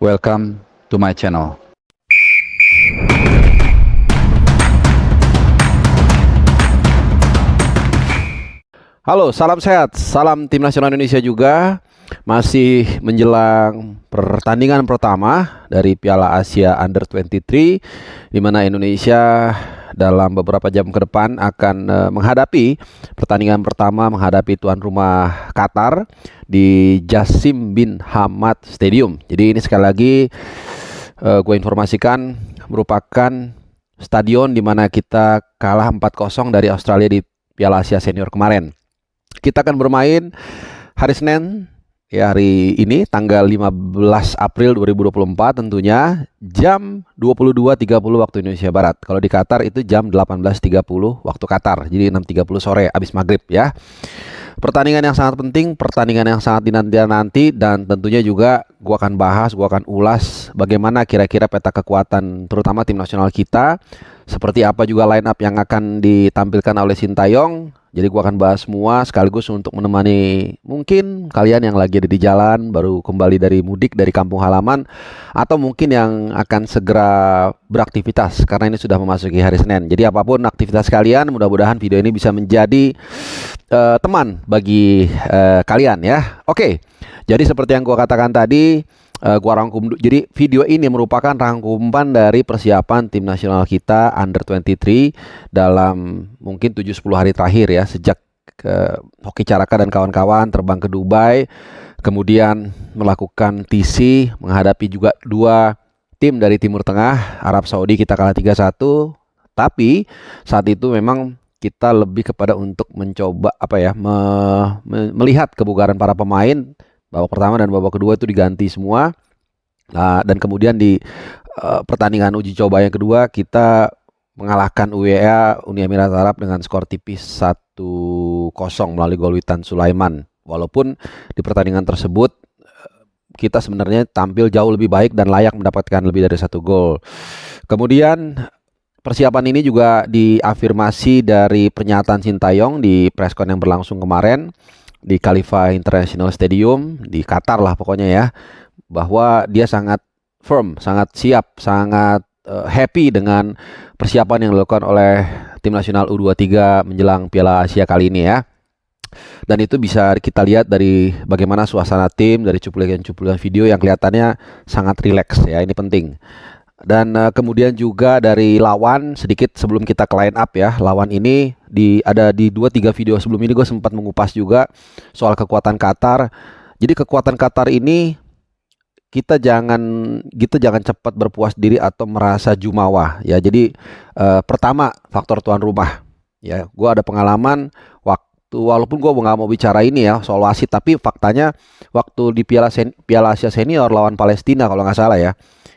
Welcome to my channel. Halo, salam sehat, salam Tim Nasional Indonesia juga. Masih menjelang pertandingan pertama dari Piala Asia Under-23, di mana Indonesia dalam beberapa jam ke depan akan menghadapi pertandingan pertama menghadapi tuan rumah Qatar di Jassim bin Hamad Stadium. Jadi ini sekali lagi gue informasikan merupakan stadion di mana kita kalah 4-0 dari Australia di Piala Asia Senior kemarin. Kita akan bermain hari Senin, ya, hari ini tanggal 15 April 2024 tentunya jam 22.30 waktu Indonesia Barat. Kalau di Qatar itu jam 18.30 waktu Qatar. Jadi 6.30 sore habis maghrib ya. Pertandingan yang sangat penting, pertandingan yang sangat dinanti-nanti, dan tentunya juga gua akan bahas, gua akan ulas bagaimana kira-kira peta kekuatan terutama tim nasional kita, seperti apa juga line up yang akan ditampilkan oleh Sintayong. Jadi gua akan bahas semua sekaligus untuk menemani mungkin kalian yang lagi ada di jalan, baru kembali dari mudik dari kampung halaman, atau mungkin yang akan segera beraktivitas karena ini sudah memasuki hari Senin. Jadi apapun aktivitas kalian, mudah-mudahan video ini bisa menjadi teman bagi kalian ya. Oke. Jadi seperti yang gua katakan tadi, gua rangkum. Jadi video ini merupakan rangkuman dari persiapan tim nasional kita Under-23 dalam mungkin 7-10 hari terakhir ya, sejak Hoki Caraka dan kawan-kawan terbang ke Dubai, kemudian melakukan TC menghadapi juga dua tim dari Timur Tengah. Arab Saudi kita kalah 3-1, tapi saat itu memang kita lebih kepada untuk mencoba melihat kebugaran para pemain. Babak pertama dan babak kedua itu diganti semua. Nah, dan kemudian di pertandingan uji coba yang kedua kita mengalahkan UEA, Uni Emirat Arab, dengan skor tipis 1-0 melalui gol Witan Sulaiman. Walaupun di pertandingan tersebut kita sebenarnya tampil jauh lebih baik dan layak mendapatkan lebih dari 1 gol. Kemudian persiapan ini juga diafirmasi dari pernyataan Sintayong di preskon yang berlangsung kemarin di Khalifa International Stadium di Qatar lah pokoknya ya, bahwa dia sangat firm, sangat siap, sangat happy dengan persiapan yang dilakukan oleh tim nasional U23 menjelang Piala Asia kali ini ya. Dan itu bisa kita lihat dari bagaimana suasana tim, dari cuplikan-cuplikan video yang kelihatannya sangat rileks ya, ini penting. Dan kemudian juga dari lawan, sedikit sebelum kita ke line up ya, lawan ini ada di 2-3 video sebelum ini gue sempat mengupas juga soal kekuatan Qatar. Jadi kekuatan Qatar ini kita jangan cepat berpuas diri atau merasa jumawa ya. Jadi pertama faktor tuan rumah ya. Gue ada pengalaman waktu, walaupun gue nggak mau bicara ini ya soal wasit, tapi faktanya waktu di Piala Asia Senior lawan Palestina kalau nggak salah ya,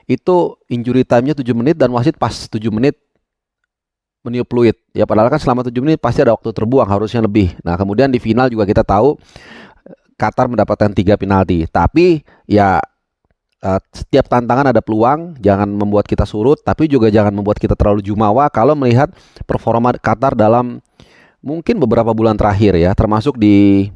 itu injury time-nya 7 menit dan wasit pas 7 menit meniup peluit. Ya padahal kan selama 7 menit pasti ada waktu terbuang, harusnya lebih. Nah, kemudian di final juga kita tahu Qatar mendapatkan 3 penalti. Tapi ya setiap tantangan ada peluang, jangan membuat kita surut, tapi juga jangan membuat kita terlalu jumawa kalau melihat performa Qatar dalam mungkin beberapa bulan terakhir ya, termasuk di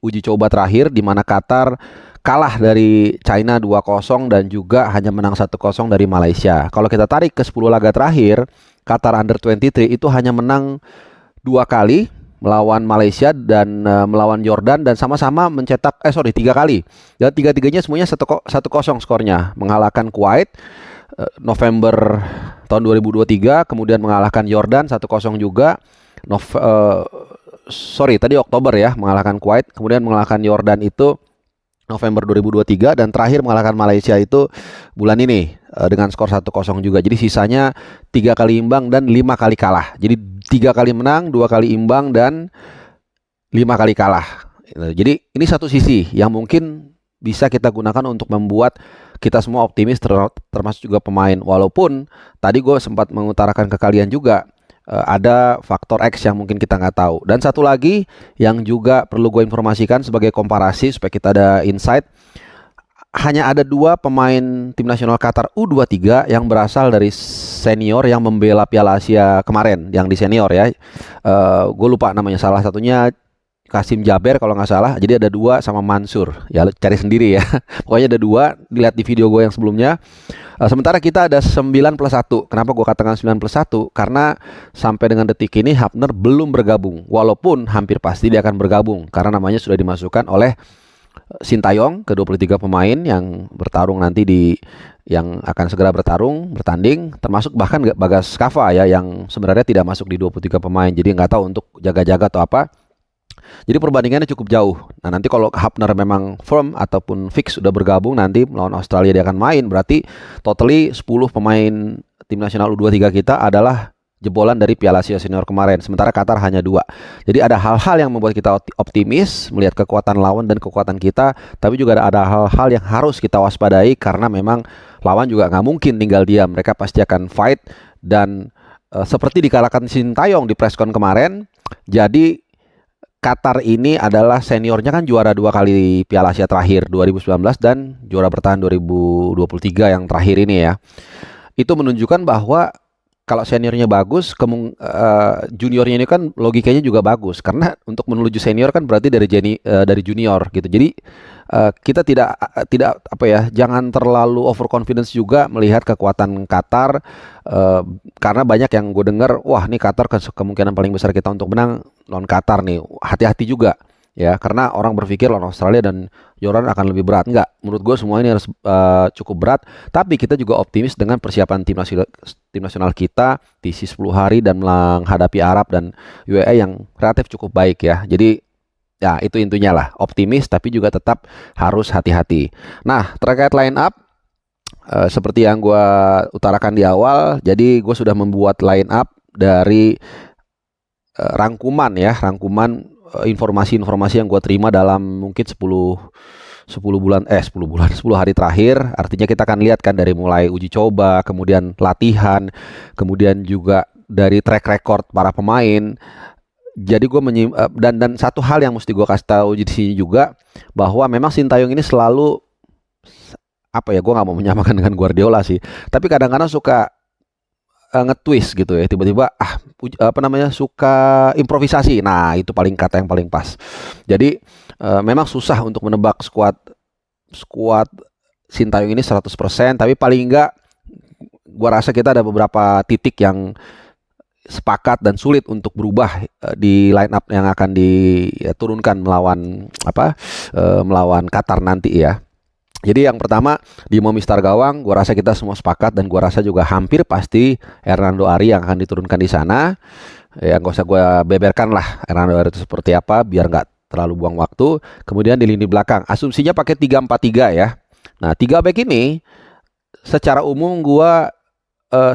uji coba terakhir di mana Qatar kalah dari China 2-0 dan juga hanya menang 1-0 dari Malaysia. Kalau kita tarik ke 10 laga terakhir, Qatar Under-23 itu hanya menang 2 kali melawan Malaysia dan melawan Jordan, dan sama-sama mencetak 3 kali. Dan tiga-tiganya semuanya 1-0 skornya. Mengalahkan Kuwait November tahun 2023, kemudian mengalahkan Jordan 1-0 juga. Tadi Oktober ya, mengalahkan Kuwait, kemudian mengalahkan Jordan itu November 2023, dan terakhir mengalahkan Malaysia itu bulan ini dengan skor 1-0 juga. Jadi sisanya 3 kali imbang dan 5 kali kalah. Jadi 3 kali menang, 2 kali imbang, dan 5 kali kalah. Jadi ini satu sisi yang mungkin bisa kita gunakan untuk membuat kita semua optimis, termasuk juga pemain. Walaupun tadi gue sempat mengutarakan ke kalian juga, ada faktor X yang mungkin kita nggak tahu. Dan satu lagi yang juga perlu gue informasikan sebagai komparasi supaya kita ada insight, hanya ada 2 pemain tim nasional Qatar U23 yang berasal dari senior yang membela Piala Asia kemarin, yang di senior ya. Gue lupa namanya, salah satunya Kasim Jaber kalau nggak salah. Jadi ada 2 sama Mansur. Ya lu cari sendiri ya. Pokoknya ada 2. Dilihat di video gue yang sebelumnya. Sementara kita ada 9+1. Kenapa gue katakan 9+1? Karena sampai dengan detik ini Hapner belum bergabung. Walaupun hampir pasti dia akan bergabung. Karena namanya sudah dimasukkan oleh Sintayong ke 23 pemain yang bertarung nanti yang akan segera bertanding, termasuk bahkan Bagas Kava ya yang sebenarnya tidak masuk di 23 pemain. Jadi nggak tahu untuk jaga-jaga atau apa. Jadi perbandingannya cukup jauh. Nah nanti kalau Hapner memang firm ataupun fix sudah bergabung nanti melawan Australia dia akan main. Berarti totally 10 pemain tim nasional U23 kita adalah jebolan dari Piala Asia Senior kemarin. Sementara Qatar hanya 2. Jadi ada hal-hal yang membuat kita optimis melihat kekuatan lawan dan kekuatan kita. Tapi juga ada hal-hal yang harus kita waspadai karena memang lawan juga nggak mungkin tinggal diam. Mereka pasti akan fight. Dan seperti dikalahkan Sintayong di preskon kemarin. Jadi Qatar ini adalah seniornya kan juara 2 kali Piala Asia terakhir 2019 dan juara bertahan 2023 yang terakhir ini ya. Itu menunjukkan bahwa kalau seniornya bagus, juniornya ini kan logikanya juga bagus karena untuk menuju senior kan berarti dari junior gitu. Jadi kita tidak apa ya, jangan terlalu overconfidence juga melihat kekuatan Qatar karena banyak yang gue dengar, wah nih Qatar kemungkinan paling besar kita untuk menang lawan Qatar nih. Hati-hati juga ya karena orang berpikir lawan Australia dan Jordan akan lebih berat. Enggak, menurut gue semua ini harus cukup berat. Tapi kita juga optimis dengan persiapan tim nasional kita di 10 hari dan menghadapi Arab dan UAE yang relatif cukup baik ya. Jadi ya itu intinya lah, optimis tapi juga tetap harus hati-hati. Nah terkait line up seperti yang gue utarakan di awal, jadi gue sudah membuat line up dari rangkuman informasi-informasi yang gue terima dalam mungkin 10 hari terakhir. Artinya kita akan lihat kan dari mulai uji coba, kemudian latihan, kemudian juga dari track record para pemain. Jadi gue dan satu hal yang mesti gue kasih tahu di sini juga bahwa memang Sintayong ini selalu apa ya, gue nggak mau menyamakan dengan Guardiola sih, tapi kadang-kadang suka nge-twist gitu ya, tiba-tiba suka improvisasi. Nah itu kata yang paling pas. Jadi memang susah untuk menebak skuad Sintayong ini 100%, tapi paling enggak gua rasa kita ada beberapa titik yang sepakat dan sulit untuk berubah di line up yang akan diturunkan melawan Qatar nanti ya. Jadi yang pertama di Momistar gawang, gua rasa kita semua sepakat dan gua rasa juga hampir pasti Hernando Ari yang akan diturunkan di sana. Ya nggak usah gua beberkan lah Hernando Ari itu seperti apa biar nggak terlalu buang waktu. Kemudian di lini belakang, asumsinya pakai 3-4-3 ya. Nah 3 back ini secara umum gua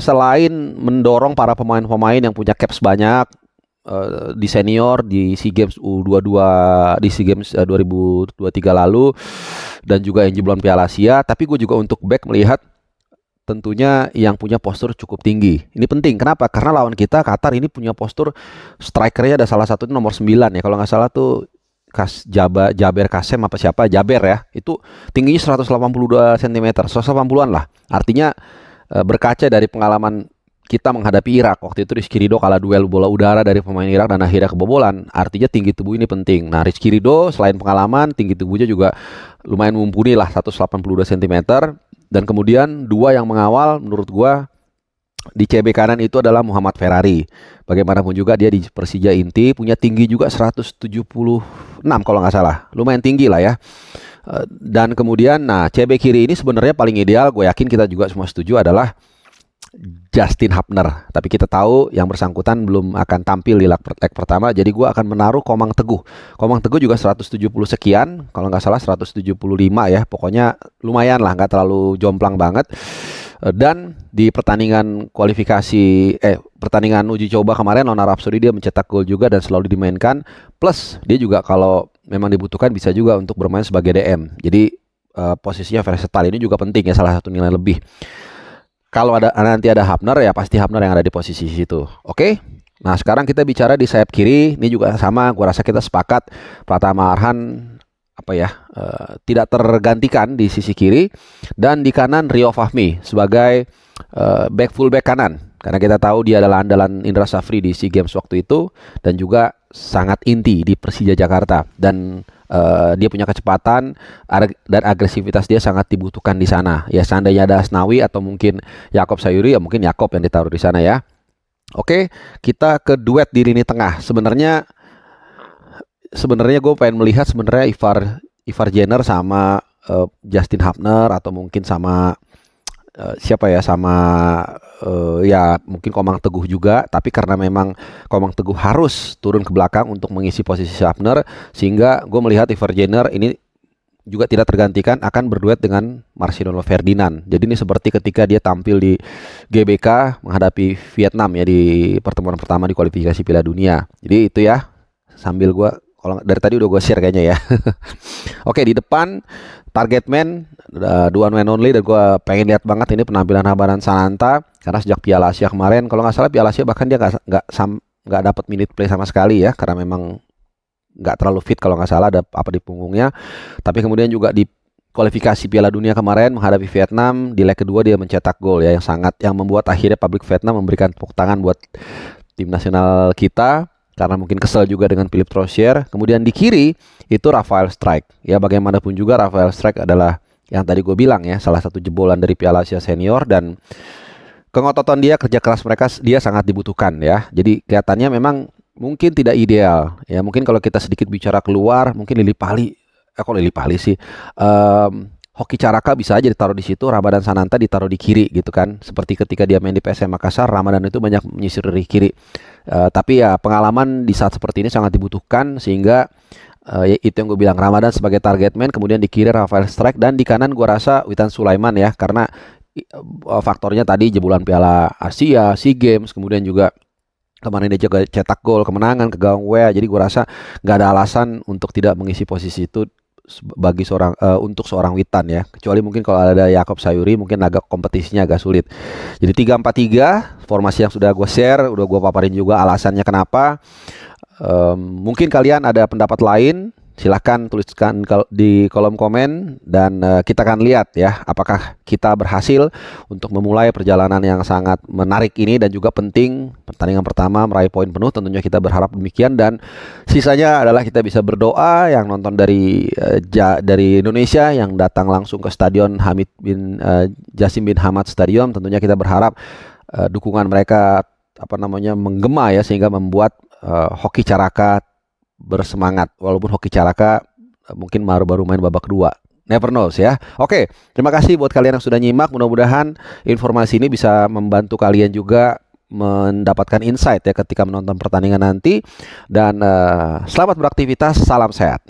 selain mendorong para pemain-pemain yang punya caps banyak di senior di SEA Games U22 di SEA Games 2023 lalu dan juga yang jebolan Piala Asia, tapi gue juga untuk back melihat tentunya yang punya postur cukup tinggi. Ini penting, kenapa? Karena lawan kita Qatar ini punya postur strikernya ada salah satu nomor 9 ya, kalau nggak salah tuh Jaber Kasem apa siapa, Jaber ya, itu tingginya 182 cm, 180-an lah. Artinya berkaca dari pengalaman kita menghadapi Irak waktu itu, Rizky Ridho kalah duel bola udara dari pemain Irak dan akhirnya kebobolan. Artinya tinggi tubuh ini penting. Nah Rizky Ridho selain pengalaman, tinggi tubuhnya juga lumayan mumpuni lah, 182 cm. Dan kemudian 2 yang mengawal menurut gua di CB kanan itu adalah Muhammad Ferrari. Bagaimanapun juga dia di Persija Inti punya tinggi juga 176 kalau nggak salah, lumayan tinggi lah ya. Dan kemudian nah CB kiri ini sebenarnya paling ideal, gue yakin kita juga semua setuju, adalah Justin Hapner. Tapi kita tahu yang bersangkutan belum akan tampil di leg pertama, jadi gue akan menaruh Komang Teguh. Komang Teguh juga 170 sekian, kalau nggak salah 175 ya. Pokoknya lumayan lah, nggak terlalu jomplang banget. Dan di pertandingan pertandingan uji coba kemarin lawan Arab Saudi dia mencetak gol juga dan selalu dimainkan. Plus dia juga kalau memang dibutuhkan bisa juga untuk bermain sebagai DM. Jadi posisinya versatile ini juga penting ya, salah satu nilai lebih. Kalau nanti ada Hapner ya pasti Hapner yang ada di posisi situ. Oke? Nah sekarang kita bicara di sayap kiri. Ini juga sama, gua rasa kita sepakat Pratama Arhan tidak tergantikan di sisi kiri, dan di kanan Rio Fahmi sebagai full back kanan, karena kita tahu dia adalah andalan Indra Safri di SEA Games waktu itu, dan juga sangat inti di Persija Jakarta dan dia punya kecepatan dan agresivitas dia sangat dibutuhkan di sana. Ya seandainya ada Asnawi atau mungkin Yakob Sayuri, ya mungkin Yakob yang ditaruh di sana ya. Oke, kita ke duet di lini tengah. Sebenarnya gue pengen melihat sebenarnya Ivar Jenner sama Justin Hapner atau mungkin sama siapa ya, sama ya mungkin Komang Teguh juga, tapi karena memang Komang Teguh harus turun ke belakang untuk mengisi posisi Hapner, sehingga gue melihat Ivar Jenner ini juga tidak tergantikan akan berduet dengan Marcelino Ferdinand. Jadi ini seperti ketika dia tampil di GBK menghadapi Vietnam ya di pertemuan pertama di kualifikasi Piala Dunia. Jadi itu ya, sambil gue kalau dari tadi udah gue share kayaknya ya. Oke, di depan target man the one man only, dan gue pengen lihat banget ini penampilan Ramadan Sananta karena sejak Piala Asia kemarin, kalau nggak salah Piala Asia bahkan dia nggak dapat minute play sama sekali ya, karena memang nggak terlalu fit kalau nggak salah, ada apa di punggungnya. Tapi kemudian juga di kualifikasi Piala Dunia kemarin menghadapi Vietnam di leg kedua dia mencetak gol ya yang membuat akhirnya publik Vietnam memberikan tepuk tangan buat tim nasional kita, karena mungkin kesel juga dengan Philippe Troussier. Kemudian di kiri itu Rafael Strijk. Ya bagaimanapun juga Rafael Strijk adalah yang tadi gue bilang ya, salah satu jebolan dari Piala Asia Senior, dan kengototan dia, kerja keras mereka dia sangat dibutuhkan ya. Jadi kelihatannya memang mungkin tidak ideal ya. Mungkin kalau kita sedikit bicara keluar, mungkin Lili Pali sih, Hoki Caraka bisa aja ditaruh di situ, Ramadan Sananta ditaruh di kiri gitu kan. Seperti ketika dia main di PSM Makassar, Ramadan itu banyak menyisir dari kiri. Tapi ya pengalaman di saat seperti ini sangat dibutuhkan, sehingga ya itu yang gue bilang, Ramadan sebagai target man, kemudian di kiri Rafael Strijk, dan di kanan gue rasa Witan Sulaiman ya, karena faktornya tadi jebolan Piala Asia, SEA Games, kemudian juga kemarin dia juga cetak gol kemenangan ke gawang WA. Jadi gue rasa nggak ada alasan untuk tidak mengisi posisi itu bagi untuk seorang Witan ya, kecuali mungkin kalau ada Yakob Sayuri mungkin agak kompetisinya agak sulit. Jadi 3-4-3 formasi yang sudah gue share, udah gue paparin juga alasannya kenapa. Mungkin kalian ada pendapat lain, silahkan tuliskan di kolom komen, dan kita akan lihat ya apakah kita berhasil untuk memulai perjalanan yang sangat menarik ini dan juga penting, pertandingan pertama meraih poin penuh. Tentunya kita berharap demikian, dan sisanya adalah kita bisa berdoa. Yang nonton dari Indonesia yang datang langsung ke Stadion Jasim bin Hamad Stadium, tentunya kita berharap dukungan mereka menggema ya, sehingga membuat Hoki Caraka bersemangat, walaupun Hoki Caraka mungkin baru main babak kedua. Never knows ya. Oke, terima kasih buat kalian yang sudah nyimak. Mudah-mudahan informasi ini bisa membantu kalian juga mendapatkan insight ya ketika menonton pertandingan nanti. Dan selamat beraktivitas, salam sehat.